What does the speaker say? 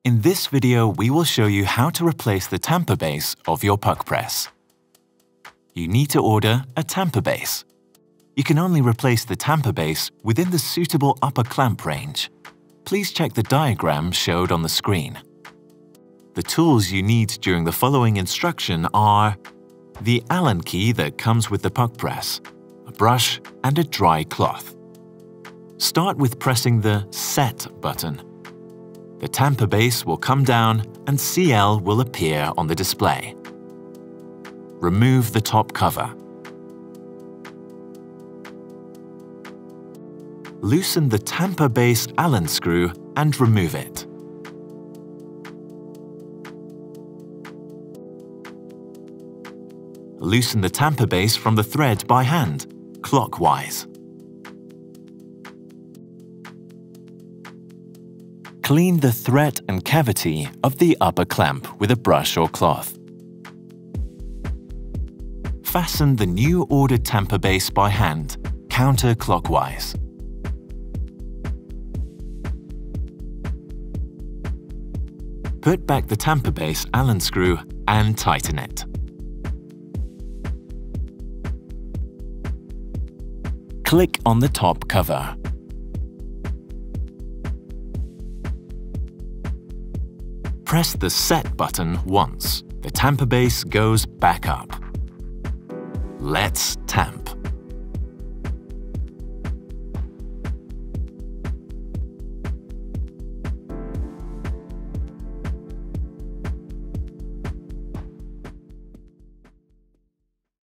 In this video, we will show you how to replace the tamper base of your PUQ press. You need to order a tamper base. You can only replace the tamper base within the suitable upper clamp range. Please check the diagram showed on the screen. The tools you need during the following instruction are the Allen key that comes with the PUQ press, a brush, and a dry cloth. Start with pressing the Set button. The tamper base will come down and CL will appear on the display. Remove the top cover. Loosen the tamper base Allen screw and remove it. Loosen the tamper base from the thread by hand, clockwise. Clean the thread and cavity of the upper clamp with a brush or cloth. Fasten the new ordered tamper base by hand, counterclockwise. Put back the tamper base Allen screw and tighten it. Click on the top cover. Press the Set button once. The tamper base goes back up. Let's tamp.